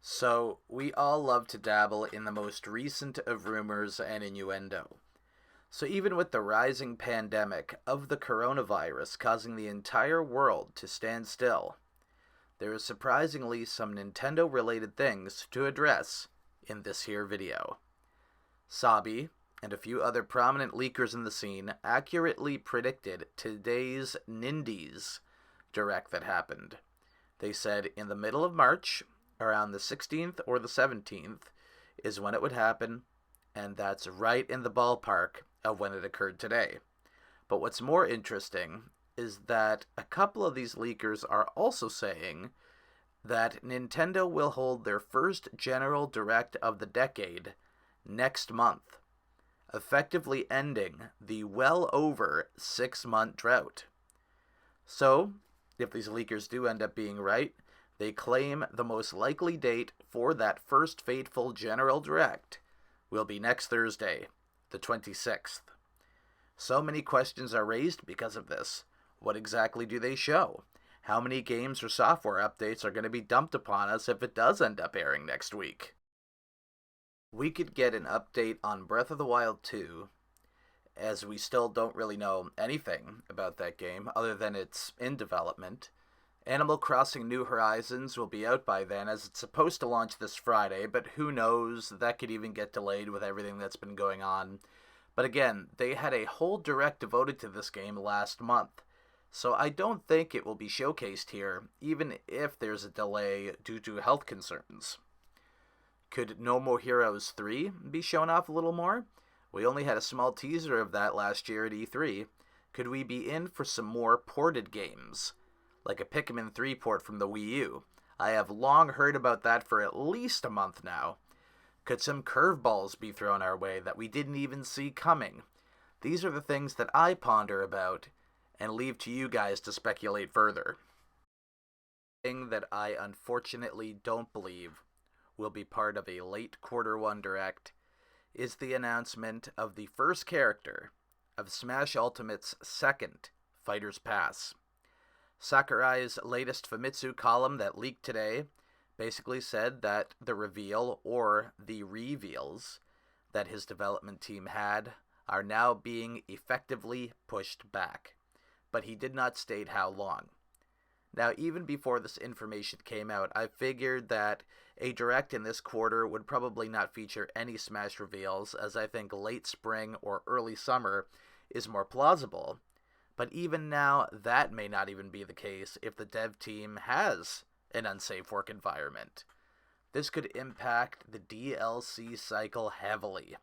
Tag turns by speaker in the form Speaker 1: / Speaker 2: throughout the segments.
Speaker 1: So, we all love to dabble in the most recent of rumors and innuendo. So, even with the rising pandemic of the coronavirus causing the entire world to stand still, there is surprisingly some Nintendo related things to address in this here video. Sabi and a few other prominent leakers in the scene accurately predicted today's Nindies direct that happened. They said in the middle of March, around the 16th or the 17th, is when it would happen, and that's right in the ballpark of when it occurred today. But what's more interesting is that a couple of these leakers are also saying that Nintendo will hold their first General Direct of the decade next month, effectively ending the well over 6-month drought. So, if these leakers do end up being right, they claim the most likely date for that first fateful General Direct will be next Thursday, the 26th. So many questions are raised because of this. What exactly do they show? How many games or software updates are going to be dumped upon us if it does end up airing next week? We could get an update on Breath of the Wild 2, as we still don't really know anything about that game other than it's in development. Animal Crossing New Horizons will be out by then, as it's supposed to launch this Friday, but who knows, that could even get delayed with everything that's been going on. But again, they had a whole direct devoted to this game last month, so I don't think it will be showcased here, even if there's a delay due to health concerns. Could No More Heroes 3 be shown off a little more? We only had a small teaser of that last year at E3. Could we be in for some more ported games? Like a Pikmin 3 port from the Wii U. I have long heard about that for at least a month now. Could some curveballs be thrown our way that we didn't even see coming? These are the things that I ponder about and leave to you guys to speculate further. The thing that I unfortunately don't believe will be part of a late Q1 Direct is the announcement of the first character of Smash Ultimate's second Fighter's Pass. Sakurai's latest Famitsu column that leaked today basically said that the reveal, or the reveals, that his development team had are now being effectively pushed back, but he did not state how long. Now, even before this information came out, I figured that a direct in this quarter would probably not feature any Smash reveals, as I think late spring or early summer is more plausible. But even now, that may not even be the case if the dev team has an unsafe work environment. This could impact the DLC cycle heavily,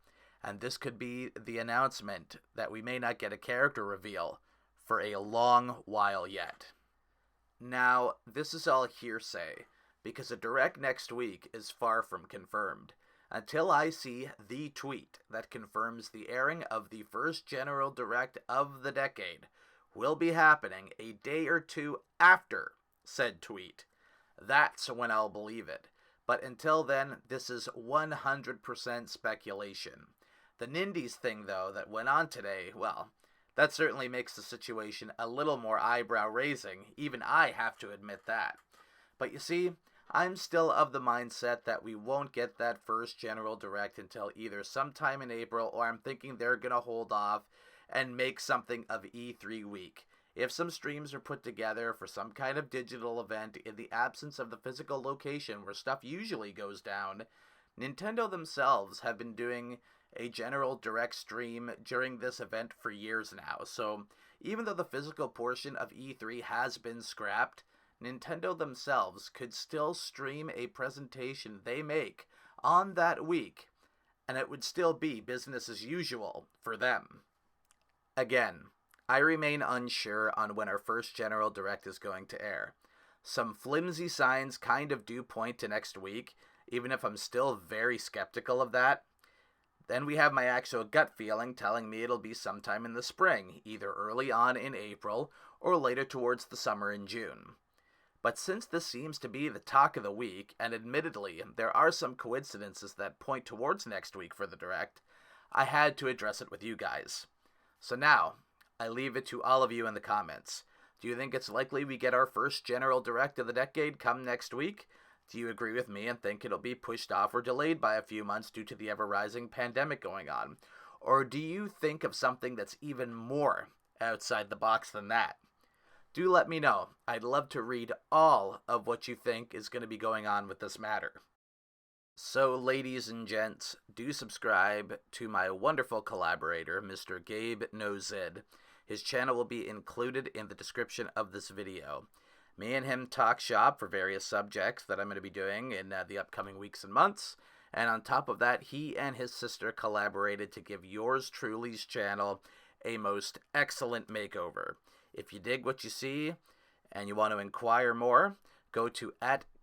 Speaker 1: and this could be the announcement that we may not get a character reveal for a long while yet. Now, this is all hearsay, because a direct next week is far from confirmed, until I see the tweet that confirms the airing of the first General Direct of the decade will be happening a day or two after said tweet. That's when I'll believe it. But until then, this is 100% speculation. The Nindies thing, though, that went on today, well, that certainly makes the situation a little more eyebrow-raising. Even I have to admit that. But you see, I'm still of the mindset that we won't get that first General Direct until either sometime in April, or I'm thinking they're going to hold off and make something of E3 week. If some streams are put together for some kind of digital event in the absence of the physical location where stuff usually goes down, Nintendo themselves have been doing a General Direct stream during this event for years now. So even though the physical portion of E3 has been scrapped, Nintendo themselves could still stream a presentation they make on that week, and it would still be business as usual for them. Again, I remain unsure on when our first General Direct is going to air. Some flimsy signs kind of do point to next week, even if I'm still very skeptical of that. Then we have my actual gut feeling telling me it'll be sometime in the spring, either early on in April or later towards the summer in June. But since this seems to be the talk of the week, and admittedly there are some coincidences that point towards next week for the Direct, I had to address it with you guys. So now, I leave it to all of you in the comments. Do you think it's likely we get our first General Direct of the decade come next week? Do you agree with me and think it'll be pushed off or delayed by a few months due to the ever-rising pandemic going on? Or do you think of something that's even more outside the box than that? Do let me know. I'd love to read all of what you think is going to be going on with this matter. So, ladies and gents, do subscribe to my wonderful collaborator, Mr. Gabe Nozid. His channel will be included in the description of this video. Me and him talk shop for various subjects that I'm going to be doing in the upcoming weeks and months. And on top of that, he and his sister collaborated to give yours truly's channel a most excellent makeover. If you dig what you see and you want to inquire more, go to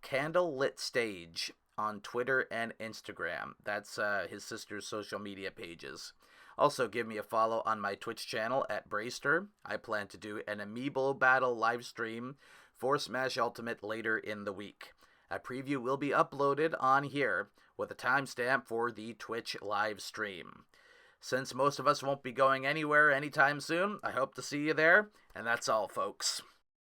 Speaker 1: @CandleLitStage on Twitter and Instagram. That's his sister's social media pages. Also, give me a follow on my Twitch channel @Braster. I plan to do an Amiibo battle live stream for Smash Ultimate later in the week. A preview will be uploaded on here with a timestamp for the Twitch live stream. Since most of us won't be going anywhere anytime soon, I hope to see you there, and that's all, folks.